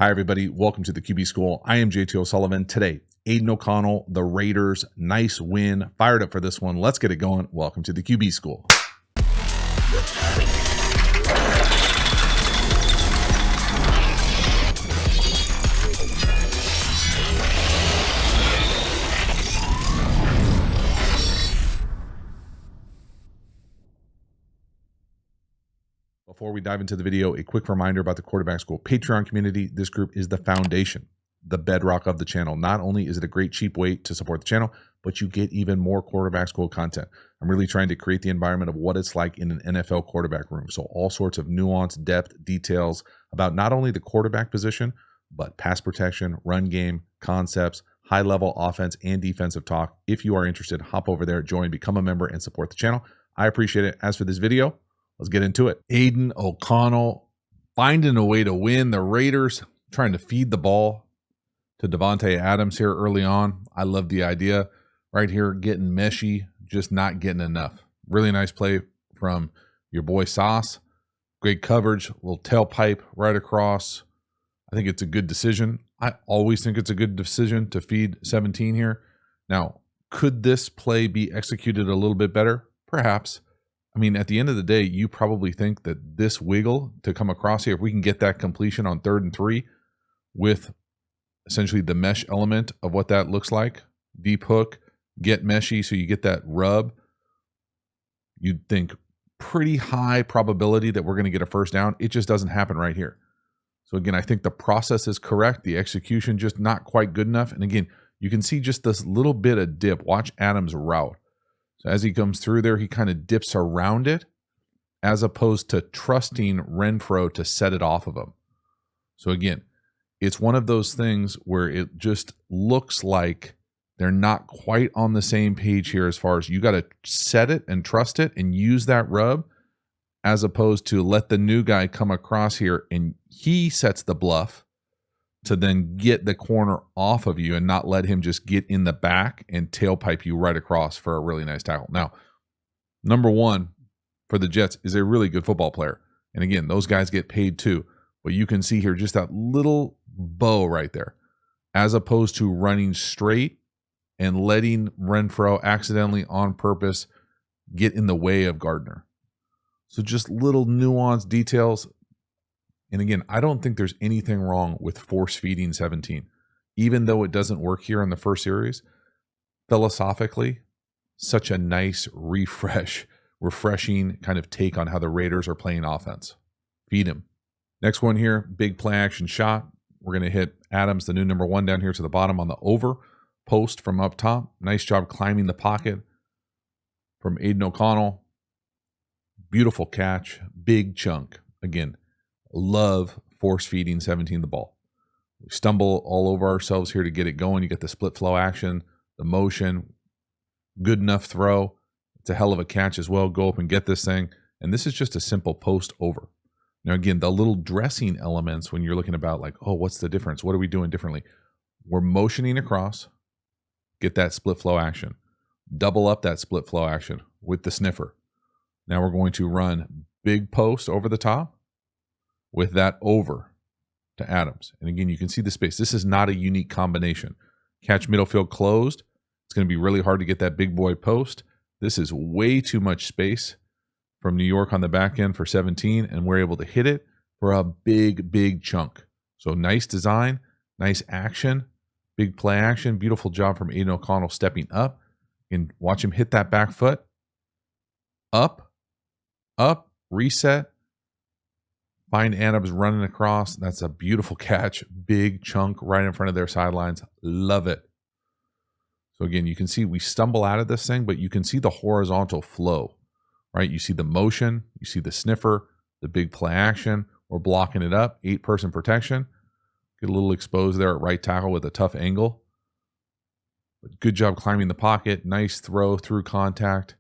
Hi, everybody. Welcome to the QB School. I am JT O'Sullivan. Today, Aidan O'Connell, the Raiders. Nice win. Fired up for this one. Let's get it going. Welcome to the QB School. Before we dive into the video, a quick reminder about the Quarterback School Patreon community. This group is the foundation, the bedrock of the channel. Not only is it a great cheap way to support the channel, but you get even more Quarterback School content. I'm really trying to create the environment of what it's like in an NFL quarterback room. So all sorts of nuance, depth, details about not only the quarterback position, but pass protection, run game, concepts, high-level offense and defensive talk. If you are interested, hop over there, join, become a member, and support the channel. I appreciate it. As for this video, let's get into it. Aidan O'Connell finding a way to win. The Raiders trying to feed the ball to Davante Adams here early on. I love the idea right here, getting meshy, just not getting enough. Really nice play from your boy Sauce. Great coverage, little tailpipe right across. I think it's a good decision. I always think it's a good decision to feed 17 here. Now, could this play be executed a little bit better? Perhaps. I mean, at the end of the day, you probably think that this wiggle to come across here, if we can get that completion on 3rd and 3 with essentially the mesh element of what that looks like, deep hook, get meshy so you get that rub, you'd think pretty high probability that we're going to get a first down. It just doesn't happen right here. So again, I think the process is correct. The execution just not quite good enough. And again, you can see just this little bit of dip. Watch Adams' route. So as he comes through there, he kind of dips around it as opposed to trusting Renfro to set it off of him. So again, it's one of those things where it just looks like they're not quite on the same page here as far as you got to set it and trust it and use that rub as opposed to let the new guy come across here and he sets the bluff to then get the corner off of you and not let him just get in the back and tailpipe you right across for a really nice tackle. Now, number one for the Jets is a really good football player. And again, those guys get paid too. But you can see here just that little bow right there, as opposed to running straight and letting Renfro accidentally on purpose get in the way of Gardner. So just little nuanced details. And again, I don't think there's anything wrong with force feeding 17. Even though it doesn't work here in the first series, philosophically, such a nice refreshing kind of take on how the Raiders are playing offense. Feed him. Next one here, big play action shot. We're going to hit Adams, the new number 1, down here to the bottom on the over post from up top. Nice job climbing the pocket from Aidan O'Connell. Beautiful catch, big chunk. Again, love force feeding 17 the ball. We stumble all over ourselves here to get it going. You get the split flow action, the motion, good enough throw. It's a hell of a catch as well. Go up and get this thing. And this is just a simple post over. Now, again, the little dressing elements when you're looking about like, oh, what's the difference? What are we doing differently? We're motioning across, get that split flow action, double up that split flow action with the sniffer. Now we're going to run big post over the top with that over to Adams. And again, you can see the space. This is not a unique combination. Catch middle field closed. It's going to be really hard to get that big boy post. This is way too much space from New York on the back end for 17, and we're able to hit it for a big chunk. So nice design, nice action, big play action. Beautiful job from Aidan O'Connell stepping up. And watch him hit that back foot. Up, reset. Find Adams running across. That's a beautiful catch. Big chunk right in front of their sidelines. Love it. So again, you can see we stumble out of this thing, but you can see the horizontal flow, right? You see the motion, you see the sniffer, the big play action. We're blocking it up. 8-person protection. Get a little exposed there at right tackle with a tough angle. But good job climbing the pocket. Nice throw through contact.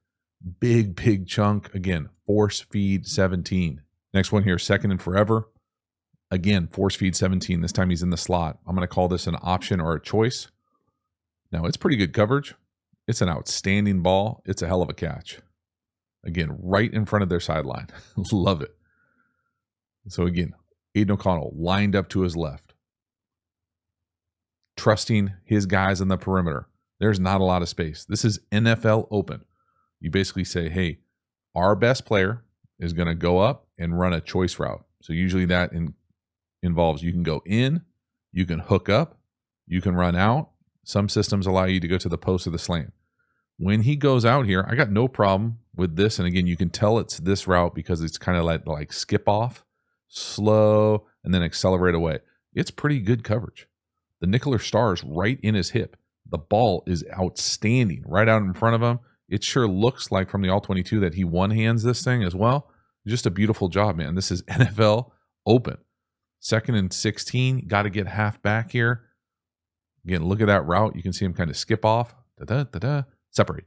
Big chunk. Again, force feed 17. Next one here, 2nd and forever. Again, force feed 17. This time he's in the slot. I'm going to call this an option or a choice. Now, it's pretty good coverage. It's an outstanding ball. It's a hell of a catch. Again, right in front of their sideline. Love it. So again, Aidan O'Connell lined up to his left. trusting his guys in the perimeter. There's not a lot of space. This is NFL open. You basically say, hey, our best player is going to go up and run a choice route. So usually that involves you can go in, you can hook up, you can run out. Some systems allow you to go to the post or the slant. When he goes out here, I got no problem with this. And again, you can tell it's this route because it's kind of like skip off, slow, and then accelerate away. It's pretty good coverage. The nickel or star is right in his hip. The ball is outstanding right out in front of him. It sure looks like from the All-22 that he one-hands this thing as well. Just a beautiful job, man. This is NFL open. 2nd and 16. Got to get half back here. Again, look at that route. You can see him kind of skip off. Da-da-da-da. Separate.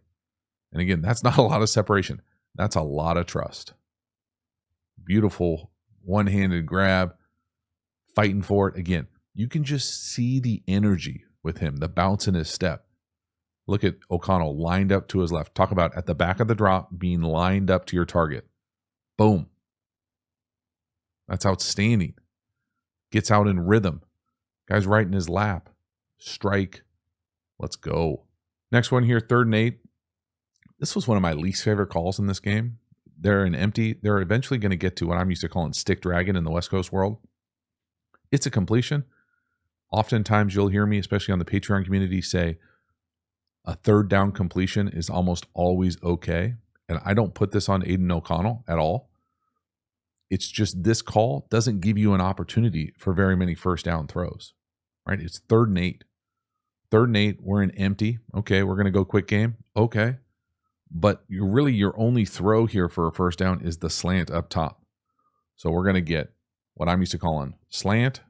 And again, that's not a lot of separation. That's a lot of trust. Beautiful one-handed grab. Fighting for it. Again, you can just see the energy with him, the bounce in his step. Look at O'Connell lined up to his left. Talk about at the back of the drop being lined up to your target. Boom. That's outstanding. Gets out in rhythm. Guy's right in his lap. Strike. Let's go. Next one here, 3rd and 8. This was one of my least favorite calls in this game. They're an empty. They're eventually going to get to what I'm used to calling stick dragon in the West Coast world. It's a completion. Oftentimes you'll hear me, especially on the Patreon community, say a 3rd down completion is almost always okay. And I don't put this on Aidan O'Connell at all. It's just this call doesn't give you an opportunity for very many 1st down throws, right? It's 3rd and 8. 3rd and 8, we're in empty. Okay, we're going to go quick game. Okay. But your only throw here for a 1st down is the slant up top. So we're going to get what I'm used to calling slant,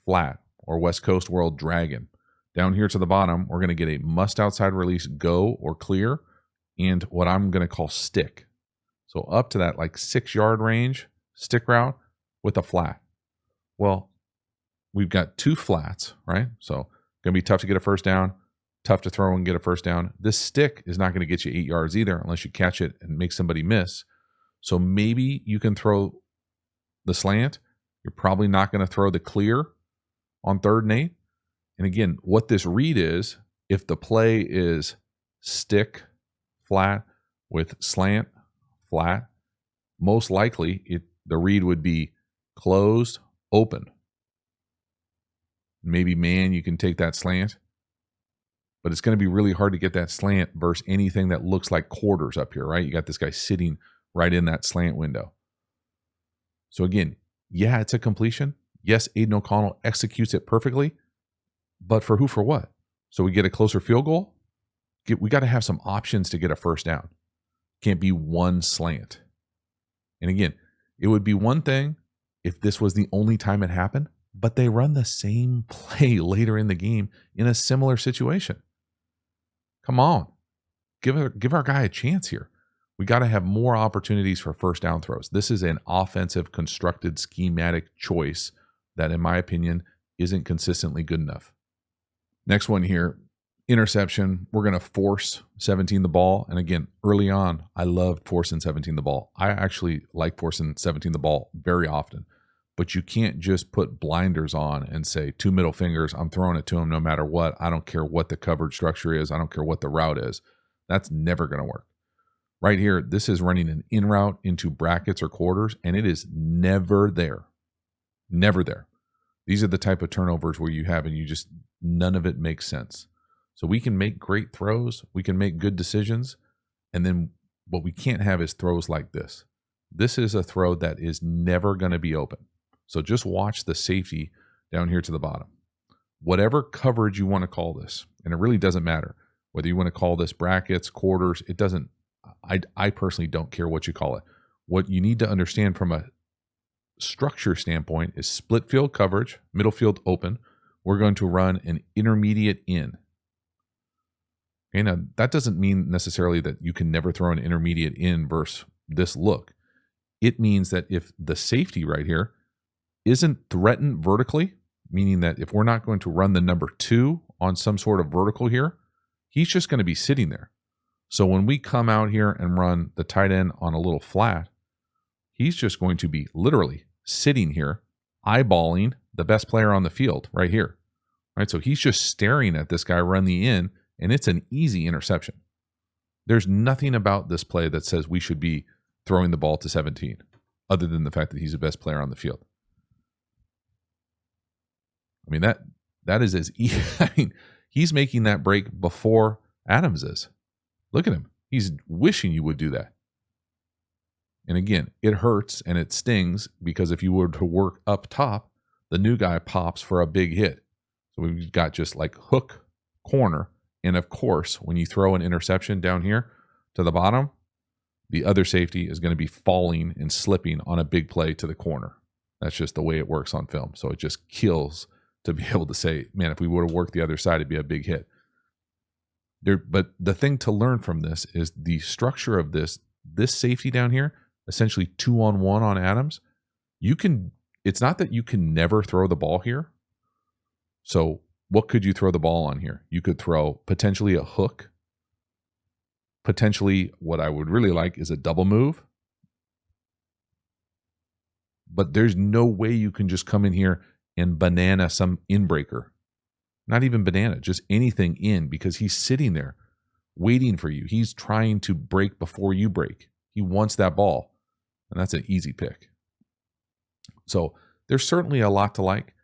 flat, or West Coast world dragon. Down here to the bottom, we're going to get a must outside release go or clear and what I'm going to call stick. So up to that like 6-yard range, stick route with a flat. Well, we've got 2 flats, right? So going to be tough to get a 1st down, tough to throw and get a 1st down. This stick is not going to get you 8 yards either unless you catch it and make somebody miss. So maybe you can throw the slant. You're probably not going to throw the clear on 3rd and 8. And again, what this read is, if the play is stick, flat with slant, flat, most likely the read would be closed, open. Maybe man, you can take that slant, but it's going to be really hard to get that slant versus anything that looks like quarters up here, right? You got this guy sitting right in that slant window. So again, yeah, it's a completion. Yes, Aidan O'Connell executes it perfectly, but for who, for what? So we get a closer field goal. We got to have some options to get a 1st down. Can't be one slant. And again, it would be one thing if this was the only time it happened, but they run the same play later in the game in a similar situation. Come on, give our guy a chance here. We got to have more opportunities for 1st down throws. This is an offensive constructed schematic choice that, in my opinion, isn't consistently good enough. Next one here, interception. We're going to force 17 the ball. And again, early on, I loved forcing 17 the ball. I actually like forcing 17 the ball very often. But you can't just put blinders on and say 2 middle fingers, I'm throwing it to him no matter what. I don't care what the coverage structure is. I don't care what the route is. That's never going to work. Right here, this is running an in route into brackets or quarters, and it is never there. Never there. These are the type of turnovers where you have, and none of it makes sense. So we can make great throws. We can make good decisions. And then what we can't have is throws like this. This is a throw that is never going to be open. So just watch the safety down here to the bottom. Whatever coverage you want to call this, and it really doesn't matter whether you want to call this brackets, quarters, it doesn't. I personally don't care what you call it. What you need to understand from a structure standpoint is split field coverage, middle field open. We're going to run an intermediate in. Okay, now that doesn't mean necessarily that you can never throw an intermediate in versus this look. It means that if the safety right here isn't threatened vertically, meaning that if we're not going to run the number 2 on some sort of vertical here, he's just going to be sitting there. So when we come out here and run the tight end on a little flat, he's just going to be literally sitting here, eyeballing the best player on the field right here. right? So he's just staring at this guy run the in, and it's an easy interception. There's nothing about this play that says we should be throwing the ball to 17, other than the fact that he's the best player on the field. I mean, that is as easy. I mean, he's making that break before Adams is. Look at him. He's wishing you would do that. And again, it hurts and it stings because if you were to work up top, the new guy pops for a big hit. So we've got just like hook, corner. And of course, when you throw an interception down here to the bottom, the other safety is going to be falling and slipping on a big play to the corner. That's just the way it works on film. So it just kills to be able to say, man, if we would have worked the other side, it'd be a big hit. But the thing to learn from this is the structure of this safety down here, essentially 2-on-1 on Adams. It's not that you can never throw the ball here. So what could you throw the ball on here? You could throw potentially a hook. Potentially what I would really like is a double move. But there's no way you can just come in here and banana some inbreaker. Not even banana, just anything in, because he's sitting there waiting for you. He's trying to break before you break. He wants that ball, and that's an easy pick. So there's certainly a lot to like.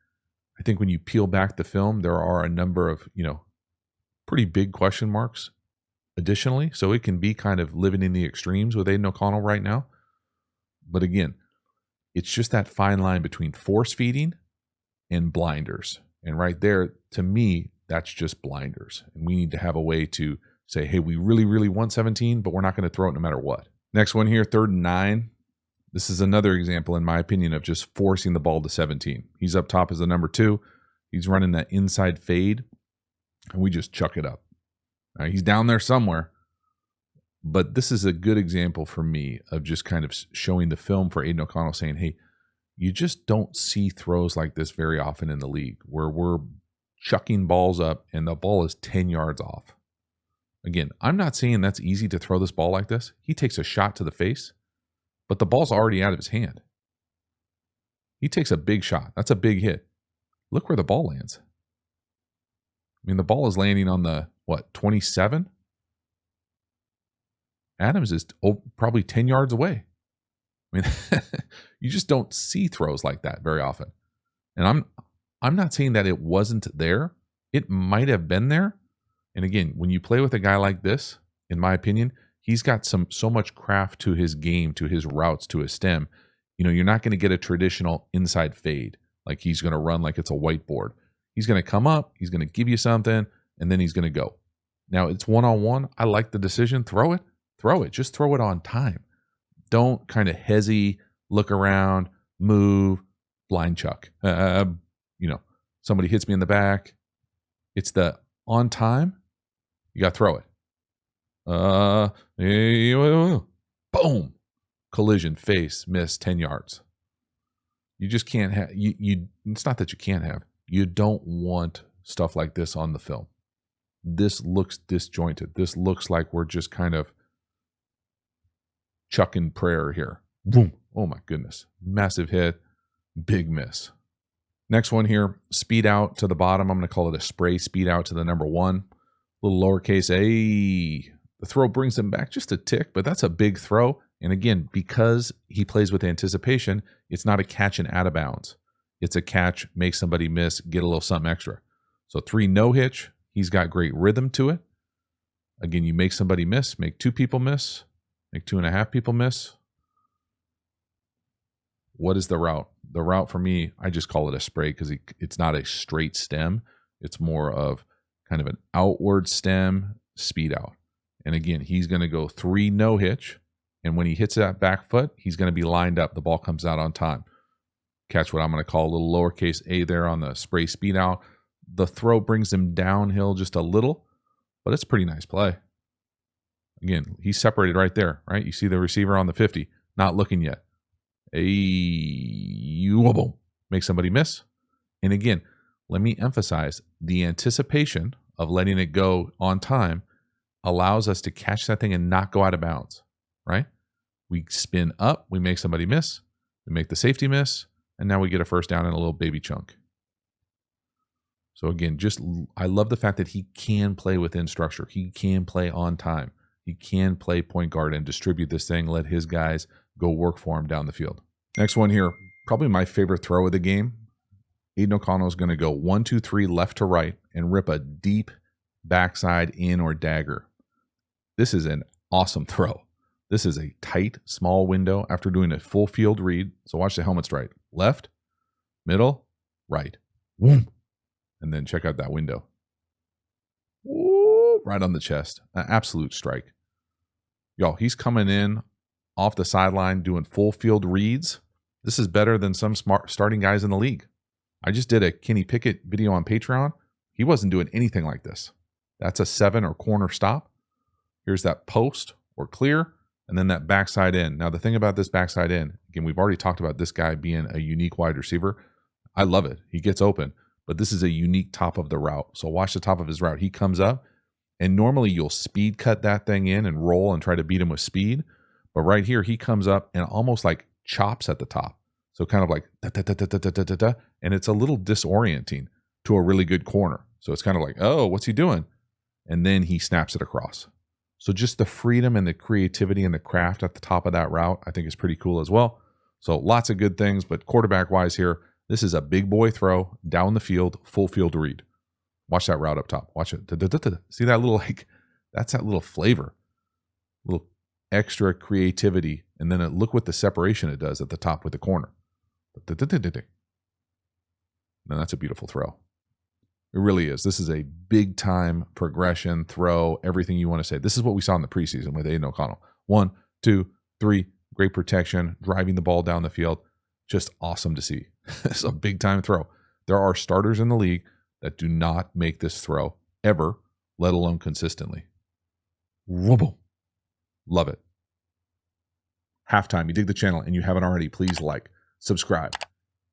I think when you peel back the film, there are a number of, pretty big question marks additionally. So it can be kind of living in the extremes with Aidan O'Connell right now. But again, it's just that fine line between force feeding and blinders. And right there, to me, that's just blinders. And we need to have a way to say, hey, we really, really want 17, but we're not going to throw it no matter what. Next one here, 3rd and 9. This is another example, in my opinion, of just forcing the ball to 17. He's up top as the number 2. He's running that inside fade, and we just chuck it up. He's down there somewhere. But this is a good example for me of just kind of showing the film for Aidan O'Connell saying, hey, you just don't see throws like this very often in the league where we're chucking balls up and the ball is 10 yards off. Again, I'm not saying that's easy to throw this ball like this. He takes a shot to the face, but the ball's already out of his hand. He takes a big shot. That's a big hit. Look where the ball lands. I mean, the ball is landing on the, 27? Adams is probably 10 yards away. I mean, you just don't see throws like that very often. And I'm not saying that it wasn't there. It might have been there. And again, when you play with a guy like this, in my opinion, he's got so much craft to his game, to his routes, to his stem. You're not going to get a traditional inside fade. Like he's going to run like it's a whiteboard. He's going to come up, he's going to give you something, and then he's going to go. Now it's 1-on-1. I like the decision. Throw it. Just throw it on time. Don't kind of hezzy, look around, move, blind chuck. Somebody hits me in the back. It's the on time. You got to throw it. Boom. Collision, face, miss, 10 yards. You just can't have, it's not that you can't have. You don't want stuff like this on the film. This looks disjointed. This looks like we're just kind of chucking prayer here. Boom. Oh my goodness. Massive hit. Big miss. Next one here, speed out to the bottom. I'm going to call it a spray speed out to the number 1. Little lowercase a. The throw brings him back just a tick, but that's a big throw. And again, because he plays with anticipation, it's not a catch and out of bounds. It's a catch, make somebody miss, get a little something extra. So 3 no hitch. He's got great rhythm to it. Again, you make somebody miss, make 2 people miss, make 2.5 people miss. What is the route? The route for me, I just call it a spray because it's not a straight stem. It's more of kind of an outward stem, speed out. And again, he's going to go 3 no hitch. And when he hits that back foot, he's going to be lined up. The ball comes out on time. Catch what I'm going to call a little lowercase a there on the spray speed out. The throw brings him downhill just a little, but it's a pretty nice play. Again, he's separated right there, right? You see the receiver on the 50, not looking yet. Boom. Make somebody miss. And again, let me emphasize the anticipation of letting it go on time allows us to catch that thing and not go out of bounds, right? We spin up, we make somebody miss, we make the safety miss, and now we get a first down and a little baby chunk. So again, I love the fact that he can play within structure. He can play on time. He can play point guard and distribute this thing, let his guys go work for him down the field. Next one here, probably my favorite throw of the game. Aidan O'Connell is going to go 1, 2, 3 left to right and rip a deep backside in or dagger. This is an awesome throw. This is a tight, small window after doing a full field read. So watch the helmet strike. Left, middle, right. Boom. And then check out that window. Woo, right on the chest. An absolute strike. Y'all, he's coming in off the sideline doing full field reads. This is better than some smart starting guys in the league. I just did a Kenny Pickett video on Patreon. He wasn't doing anything like this. That's a 7 or corner stop. Here's that post or clear, and then that backside in. Now, the thing about this backside in, again, we've already talked about this guy being a unique wide receiver. I love it. He gets open, but this is a unique top of the route. So watch the top of his route. He comes up, and normally you'll speed cut that thing in and roll and try to beat him with speed. But right here, he comes up and almost like chops at the top. So kind of like da-da-da-da-da-da-da-da, and it's a little disorienting to a really good corner. So it's kind of like, oh, what's he doing? And then he snaps it across. So just the freedom and the creativity and the craft at the top of that route, I think is pretty cool as well. So lots of good things, but quarterback-wise here, this is a big boy throw down the field, full field read. Watch that route up top. Watch it. Da-da-da-da-da. See that little, like, that's that little flavor, little extra creativity. And then look what the separation it does at the top with the corner. Now that's a beautiful throw. It really is. This is a big time progression, throw, everything you want to say. This is what we saw in the preseason with Aidan O'Connell. 1, 2, 3, great protection, driving the ball down the field. Just awesome to see. It's a big time throw. There are starters in the league that do not make this throw ever, let alone consistently. Whoa. Love it. Halftime. You dig the channel and you haven't already, please like, subscribe,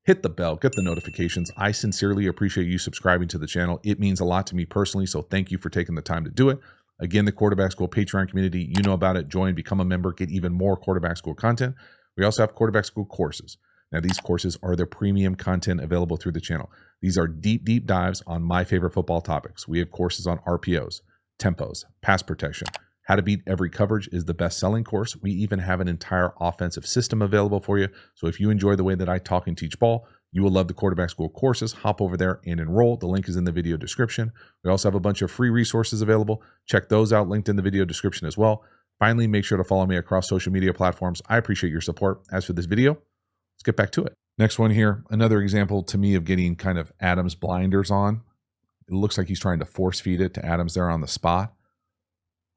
hit the bell, get the notifications. I sincerely appreciate you subscribing to the channel. It means a lot to me personally, so thank you for taking the time to do it. Again, the Quarterback School Patreon community, you know about it. Join, become a member, get even more Quarterback School content. We also have Quarterback School courses. Now, these courses are the premium content available through the channel. These are deep, deep dives on my favorite football topics. We have courses on RPOs, tempos, pass protection. How to Beat Every Coverage is the best-selling course. We even have an entire offensive system available for you. So if you enjoy the way that I talk and teach ball, you will love the Quarterback School courses. Hop over there and enroll. The link is in the video description. We also have a bunch of free resources available. Check those out, linked in the video description as well. Finally, make sure to follow me across social media platforms. I appreciate your support. As for this video, let's get back to it. Next one here, another example to me of getting kind of Adams blinders on. It looks like he's trying to force feed it to Adams there on the spot.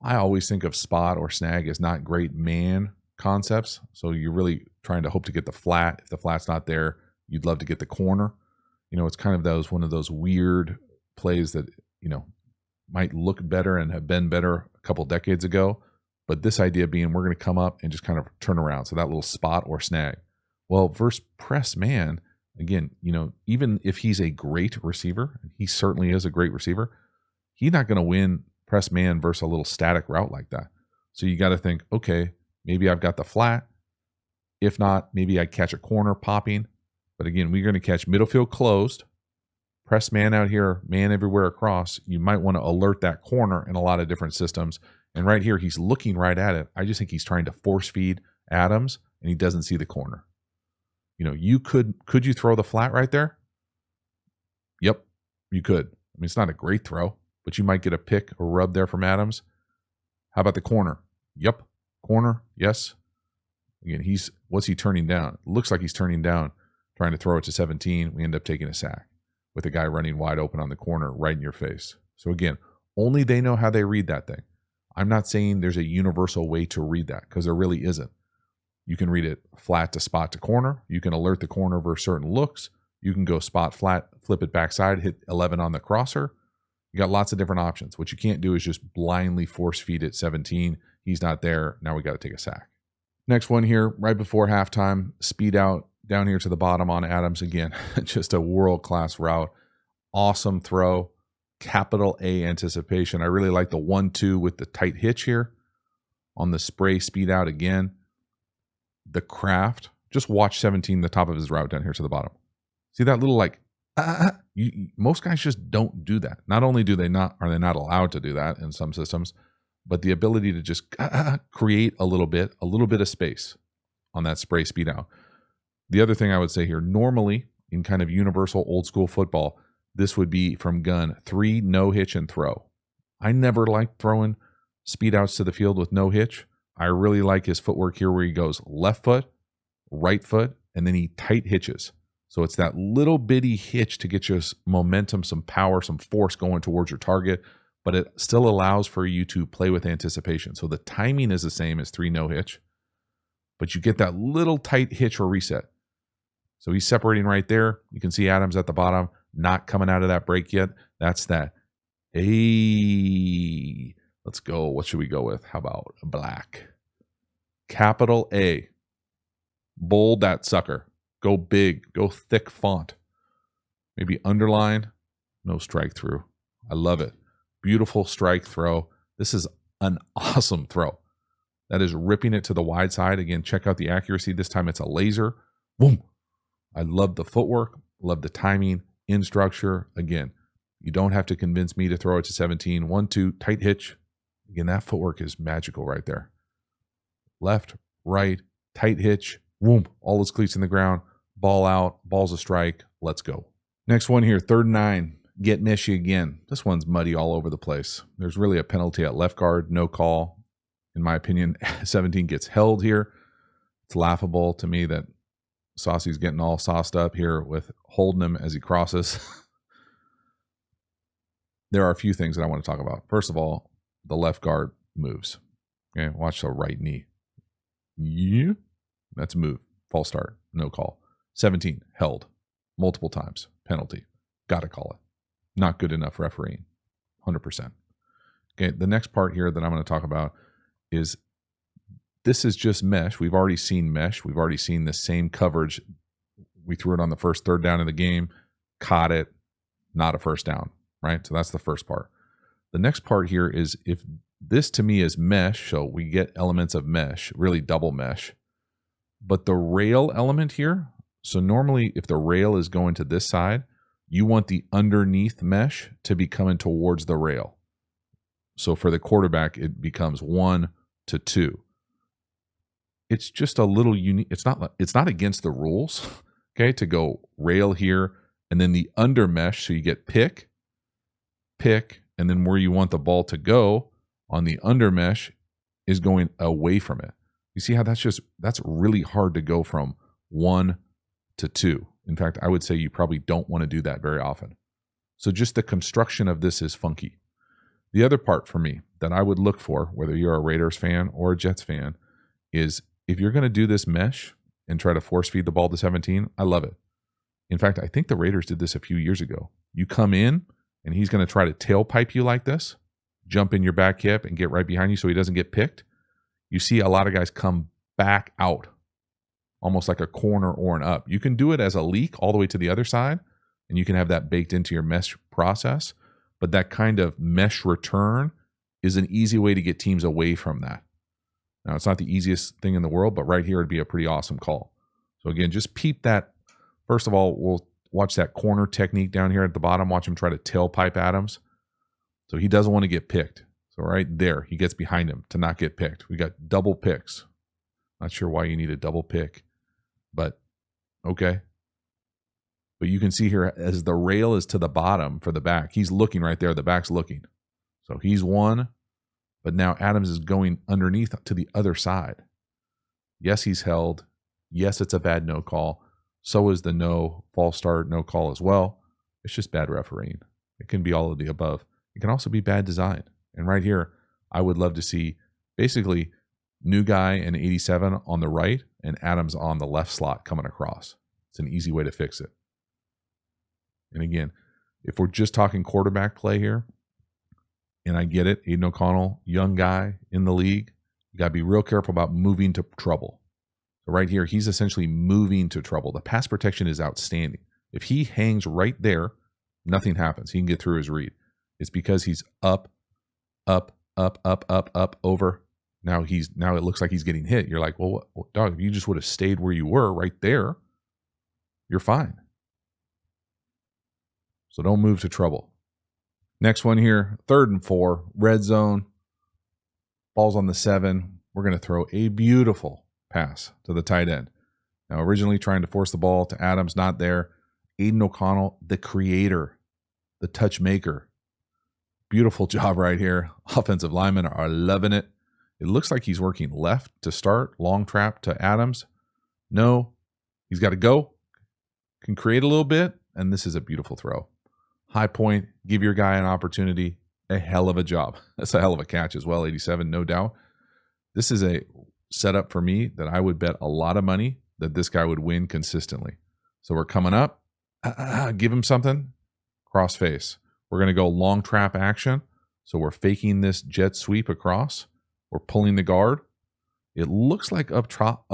I always think of spot or snag as not great man concepts. So you're really trying to hope to get the flat. If the flat's not there, you'd love to get the corner. You know, it's kind of one of those weird plays that, you know, might look better and have been better a couple decades ago. But this idea being we're going to come up and just kind of turn around. So that little spot or snag. Well, versus press man, again, you know, even if he's a great receiver, he certainly is a great receiver, he's not going to win press man versus a little static route like that. So you got to think, okay, maybe I've got the flat. If not, maybe I catch a corner popping. But again, we're going to catch middle field closed, press man out here, man everywhere across. You might want to alert that corner in a lot of different systems. And right here, he's looking right at it. I just think he's trying to force feed Adams, and he doesn't see the corner. You know, you could you throw the flat right there? Yep, you could. I mean, it's not a great throw, but you might get a pick or rub there from Adams. How about the corner? Yep, corner, yes. Again, what's he turning down? It looks like he's turning down, trying to throw it to 17. We end up taking a sack with a guy running wide open on the corner right in your face. So again, only they know how they read that thing. I'm not saying there's a universal way to read that because there really isn't. You can read it flat to spot to corner. You can alert the corner versus certain looks. You can go spot flat, flip it backside, hit 11 on the crosser. You got lots of different options. What you can't do is just blindly force feed it 17. He's not there. Now we got to take a sack. Next one here, right before halftime, speed out down here to the bottom on Adams again. Just a world-class route. Awesome throw. Capital A anticipation. I really like the 1-2 with the tight hitch here on the spray speed out again. The craft. Just watch 17, the top of his route down here to the bottom. See that little like Most guys just don't do that. Not only are they not allowed to do that in some systems, but the ability to just create a little bit of space on that spray speed out. The other thing I would say here, normally in kind of universal old school football, this would be from gun 3, no hitch and throw. I never liked throwing speed outs to the field with no hitch. I really like his footwork here where he goes left foot, right foot, and then he tight hitches. So it's that little bitty hitch to get you momentum, some power, some force going towards your target, but it still allows for you to play with anticipation. So the timing is the same as 3 no hitch, but you get that little tight hitch or reset. So he's separating right there. You can see Adams at the bottom, not coming out of that break yet. That's that. Hey, let's go. What should we go with? How about black? Capital A. Bold that sucker. Go big. Go thick font. Maybe underline. No strike through. I love it. Beautiful strike throw. This is an awesome throw. That is ripping it to the wide side. Again, check out the accuracy. This time it's a laser. Boom. I love the footwork. Love the timing. In structure. Again, you don't have to convince me to throw it to 17. 1, 2, tight hitch. Again, that footwork is magical right there. Left, right, tight hitch. Boom. All his cleats in the ground. Ball out. Ball's a strike. Let's go. Next one here. 3rd and 9. Get meshy again. This one's muddy all over the place. There's really a penalty at left guard. No call. In my opinion, 17 gets held here. It's laughable to me that Saucy's getting all sauced up here with holding him as he crosses. There are a few things that I want to talk about. First of all, the left guard moves. Okay, watch the right knee. Yeah, that's a move. False start. No call. 17 held multiple times. Penalty. Got to call it. Not good enough refereeing. 100%. Okay, the next part here that I'm going to talk about is this is just mesh. We've already seen mesh. We've already seen the same coverage. We threw it on the first 3rd down of the game, caught it, not a first down, right? So that's the first part. The next part here is if this to me is mesh, so we get elements of mesh, really double mesh, but the rail element here, so normally if the rail is going to this side, you want the underneath mesh to be coming towards the rail. So for the quarterback, it becomes 1 to 2. It's just a little unique. It's not against the rules, okay, to go rail here and then the under mesh. So you get pick, and then where you want the ball to go on the under mesh is going away from it. You see how that's really hard to go from 1 to 2. In fact, I would say you probably don't want to do that very often. So just the construction of this is funky. The other part for me that I would look for, whether you're a Raiders fan or a Jets fan, is if you're going to do this mesh and try to force feed the ball to 17, I love it. In fact, I think the Raiders did this a few years ago. You come in and he's going to try to tailpipe you like this, jump in your back hip and get right behind you so he doesn't get picked. You see a lot of guys come back out, almost like a corner or an up. You can do it as a leak all the way to the other side, and you can have that baked into your mesh process. But that kind of mesh return is an easy way to get teams away from that. Now, it's not the easiest thing in the world, but right here it'd be a pretty awesome call. So again, just peep that. First of all, we'll watch that corner technique down here at the bottom. Watch him try to tailpipe Adams. So he doesn't want to get picked. So right there, he gets behind him to not get picked. We got double picks. Not sure why you need a double pick, but okay. But you can see here as the rail is to the bottom for the back, he's looking right there. The back's looking. So he's one, but now Adams is going underneath to the other side. Yes, he's held. Yes, it's a bad no call. So is the no false start, no call as well. It's just bad refereeing. It can be all of the above. It can also be bad design. And right here, I would love to see basically new guy and 87 on the right and Adams on the left slot coming across. It's an easy way to fix it. And again, if we're just talking quarterback play here, and I get it, Aidan O'Connell, young guy in the league, you got to be real careful about moving to trouble. So right here, he's essentially moving to trouble. The pass protection is outstanding. If he hangs right there, nothing happens. He can get through his read. It's because he's up, over. Now it looks like he's getting hit. You're like, well, dog, if you just would have stayed where you were right there, you're fine. So don't move to trouble. Next one here, 3rd and 4, red zone. Ball's on the 7. We're going to throw a beautiful pass to the tight end. Now, originally trying to force the ball to Adams, not there. Aidan O'Connell, the creator, the touch maker. Beautiful job right here. Offensive linemen are loving it. It looks like he's working left to start. Long trap to Adams. No, he's got to go. Can create a little bit, and this is a beautiful throw. High point, give your guy an opportunity. A hell of a job. That's a hell of a catch as well, 87, no doubt. This is a setup for me that I would bet a lot of money that this guy would win consistently. So we're coming up. Give him something. Cross face. We're going to go long trap action. So we're faking this jet sweep across. We're pulling the guard. It looks like up top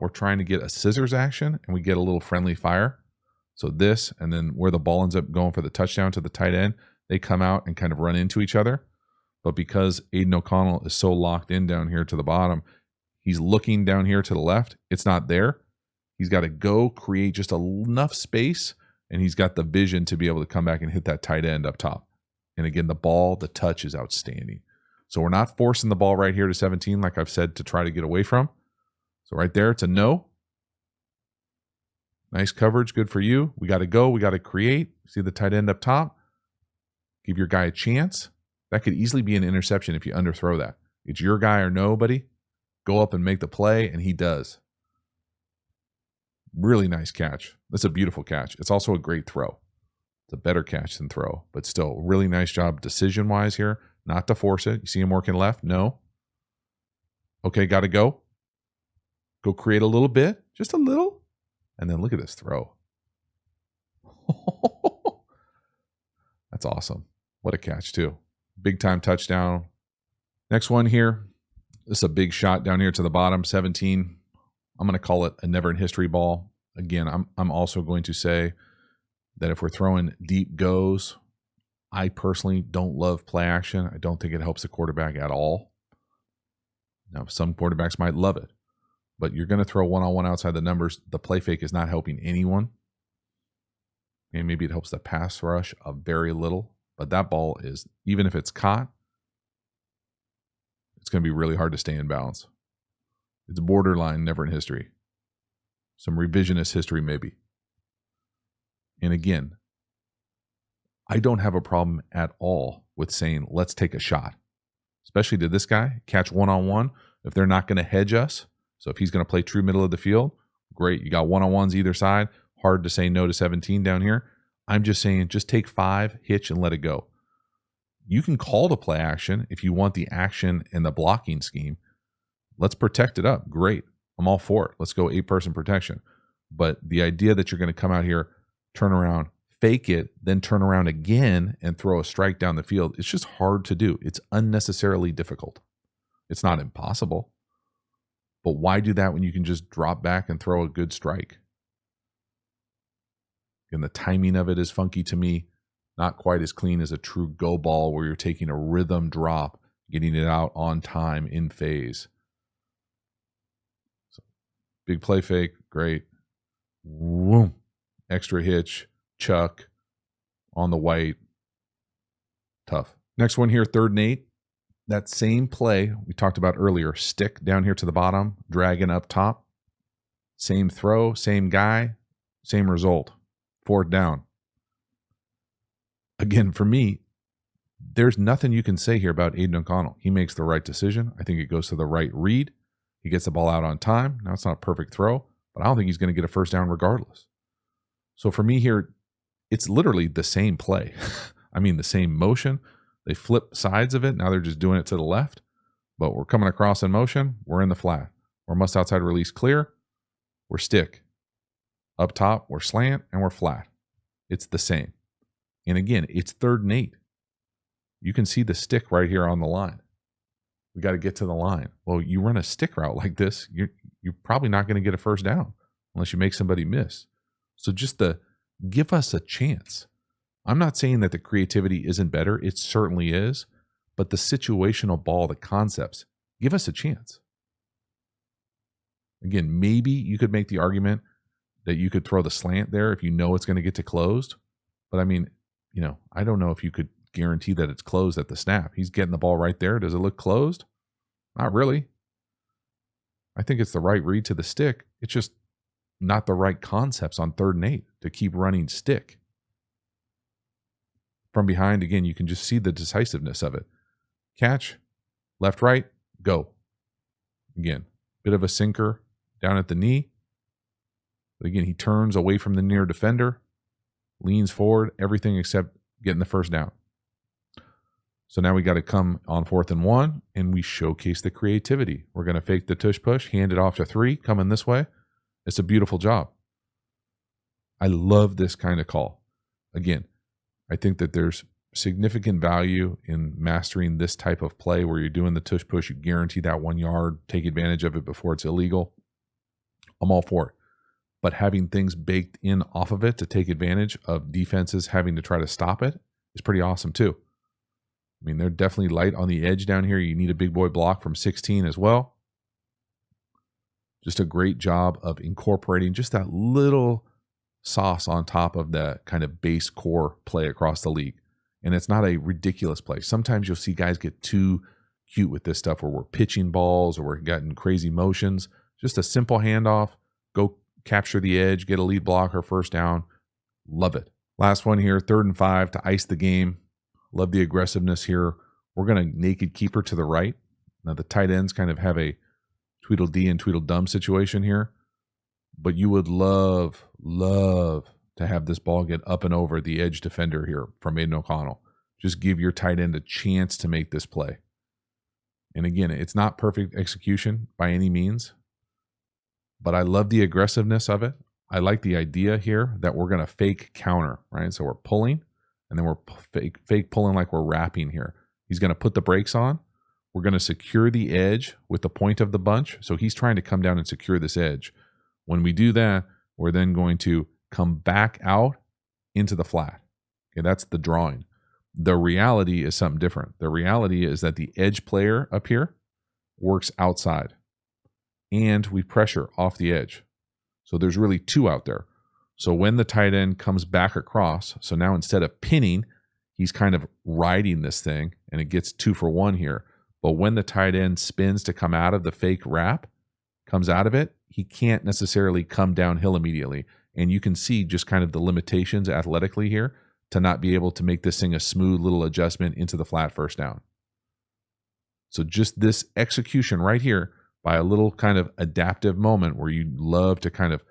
we're trying to get a scissors action, and we get a little friendly fire. So this, and then where the ball ends up going for the touchdown to the tight end, they come out and kind of run into each other. But because Aidan O'Connell is so locked in down here to the bottom, he's looking down here to the left. It's not there. He's got to go create just enough space, and he's got the vision to be able to come back and hit that tight end up top. And again, the touch is outstanding. So we're not forcing the ball right here to 17, like I've said, to try to get away from. So right there, it's a no. Nice coverage, good for you. We got to go, we got to create. See the tight end up top? Give your guy a chance. That could easily be an interception if you underthrow that. It's your guy or nobody. Go up and make the play, and he does. Really nice catch. That's a beautiful catch. It's also a great throw. It's a better catch than throw, but still, really nice job decision-wise here. Not to force it. You see him working left? No. Okay, got to go. Go create a little bit, just a little. And then look at this throw. That's awesome. What a catch, too. Big time touchdown. Next one here. This is a big shot down here to the bottom, 17. I'm going to call it a never in history ball. Again, I'm also going to say that if we're throwing deep goes, I personally don't love play action. I don't think it helps the quarterback at all. Now, some quarterbacks might love it, but you're going to throw one-on-one outside the numbers. The play fake is not helping anyone. And maybe it helps the pass rush a very little, but that ball is, even if it's caught, it's going to be really hard to stay in balance. It's borderline never in history. Some revisionist history maybe. And again, I don't have a problem at all with saying, let's take a shot. Especially to this guy, catch one-on-one. If they're not going to hedge us, so if he's going to play true middle of the field, great. You got one-on-ones either side. Hard to say no to 17 down here. I'm just saying, just take 5, hitch, and let it go. You can call the play action if you want the action and the blocking scheme. Let's protect it up. Great. I'm all for it. Let's go 8-person protection. But the idea that you're going to come out here, turn around, fake it, then turn around again and throw a strike down the field, it's just hard to do. It's unnecessarily difficult. It's not impossible. But why do that when you can just drop back and throw a good strike? And the timing of it is funky to me. Not quite as clean as a true go ball where you're taking a rhythm drop, getting it out on time in phase. So, big play fake, great. Boom. Extra hitch, chuck, on the white. Tough. Next one here, 3rd and 8. That same play we talked about earlier, stick down here to the bottom, dragging up top. Same throw, same guy, same result. 4th down. Again, for me, there's nothing you can say here about Aidan O'Connell. He makes the right decision. I think it goes to the right read. He gets the ball out on time. Now, it's not a perfect throw, but I don't think he's going to get a first down regardless. So for me here, it's literally the same play. I mean, the same motion. They flip sides of it. Now they're just doing it to the left, but we're coming across in motion. We're in the flat. We're must outside release clear. We're stick. Up top, we're slant, and we're flat. It's the same. And again, it's 3rd and 8. You can see the stick right here on the line. We got to get to the line. Well, you run a stick route like this, you're probably not going to get a first down unless you make somebody miss. So just give us a chance. I'm not saying that the creativity isn't better. It certainly is. But the situational ball, the concepts, give us a chance. Again, maybe you could make the argument that you could throw the slant there if you know it's going to get to closed. But I mean, I don't know if you could guarantee that it's closed at the snap. He's getting the ball right there. Does it look closed? Not really. I think it's the right read to the stick. It's just not the right concepts on 3rd and 8 to keep running stick. From behind, again, you can just see the decisiveness of it. Catch, left, right, go. Again, bit of a sinker down at the knee. But again, he turns away from the near defender, leans forward, everything except getting the first down. So now we got to come on 4th and 1, and we showcase the creativity. We're going to fake the tush push, hand it off to 3, coming this way. It's a beautiful job. I love this kind of call. Again, I think that there's significant value in mastering this type of play where you're doing the tush push, you guarantee that 1 yard, take advantage of it before it's illegal. I'm all for it. But having things baked in off of it to take advantage of defenses having to try to stop it is pretty awesome too. I mean, they're definitely light on the edge down here. You need a big boy block from 16 as well. Just a great job of incorporating just that little sauce on top of the kind of base core play across the league. And it's not a ridiculous play. Sometimes you'll see guys get too cute with this stuff where we're pitching balls or we're getting crazy motions. Just a simple handoff, go capture the edge, get a lead blocker, first down. Love it. Last one here, 3rd and 5 to ice the game. Love the aggressiveness here. We're going to naked keeper to the right. Now the tight ends kind of have a Tweedledee and Tweedledum situation here. But you would love to have this ball get up and over the edge defender here from Aidan O'Connell. Just give your tight end a chance to make this play. And again, it's not perfect execution by any means, but I love the aggressiveness of it. I like the idea here that we're going to fake counter, right? So we're pulling, and then we're fake pulling like we're wrapping here. He's going to put the brakes on. We're going to secure the edge with the point of the bunch. So he's trying to come down and secure this edge. When we do that, we're then going to come back out into the flat. Okay, that's the drawing. The reality is something different. The reality is that the edge player up here works outside, and we pressure off the edge. So there's really 2 out there. So when the tight end comes back across, so now instead of pinning, he's kind of riding this thing, and it gets 2 for 1 here. But when the tight end spins to come out of the fake wrap, comes out of it, he can't necessarily come downhill immediately. And you can see just kind of the limitations athletically here to not be able to make this thing a smooth little adjustment into the flat first down. So just this execution right here by a little kind of adaptive moment where you love to kind of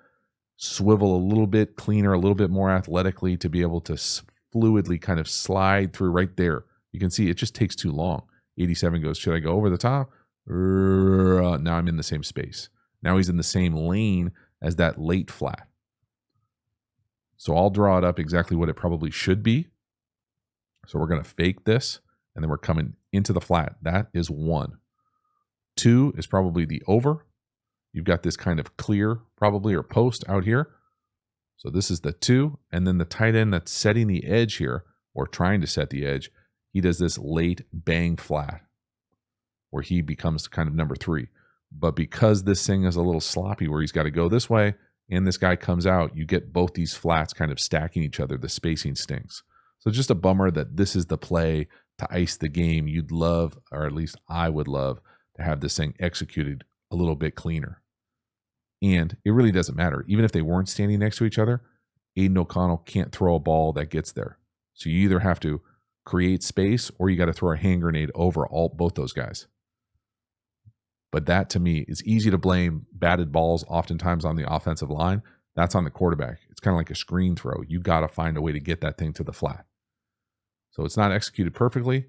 swivel a little bit cleaner, a little bit more athletically to be able to fluidly kind of slide through right there. You can see it just takes too long. 87 goes, should I go over the top? Now I'm in the same space. Now he's in the same lane as that late flat. So I'll draw it up exactly what it probably should be. So we're going to fake this, and then we're coming into the flat. That is 1. 2 is probably the over. You've got this kind of clear probably or post out here. So this is the 2. And then the tight end that's setting the edge here, or trying to set the edge, he does this late bang flat where he becomes kind of number 3. But because this thing is a little sloppy where he's got to go this way and this guy comes out, you get both these flats kind of stacking each other. The spacing stinks. So just a bummer that this is the play to ice the game. You'd love, or at least I would love, to have this thing executed a little bit cleaner. And it really doesn't matter. Even if they weren't standing next to each other, Aidan O'Connell can't throw a ball that gets there. So you either have to create space or you got to throw a hand grenade over both those guys. But that, to me, is easy to blame batted balls oftentimes on the offensive line. That's on the quarterback. It's kind of like a screen throw. You got to find a way to get that thing to the flat. So it's not executed perfectly,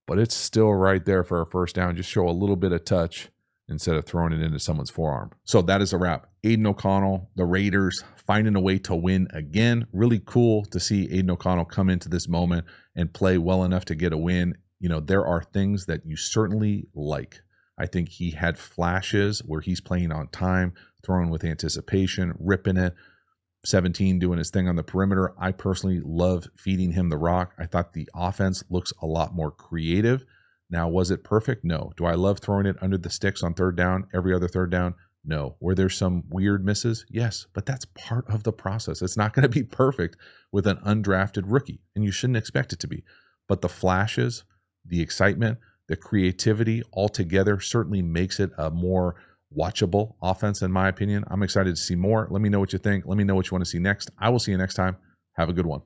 but it's still right there for a first down. Just show a little bit of touch instead of throwing it into someone's forearm. So that is a wrap. Aidan O'Connell, the Raiders, finding a way to win again. Really cool to see Aidan O'Connell come into this moment and play well enough to get a win. You know, there are things that you certainly like. I think he had flashes where he's playing on time, throwing with anticipation, ripping it. 17 doing his thing on the perimeter. I personally love feeding him the rock. I thought the offense looks a lot more creative. Now, was it perfect? No. Do I love throwing it under the sticks on third down, every other third down? No. Were there some weird misses? Yes, but that's part of the process. It's not going to be perfect with an undrafted rookie, and you shouldn't expect it to be. But the flashes, the excitement, the creativity altogether certainly makes it a more watchable offense, in my opinion. I'm excited to see more. Let me know what you think. Let me know what you want to see next. I will see you next time. Have a good one.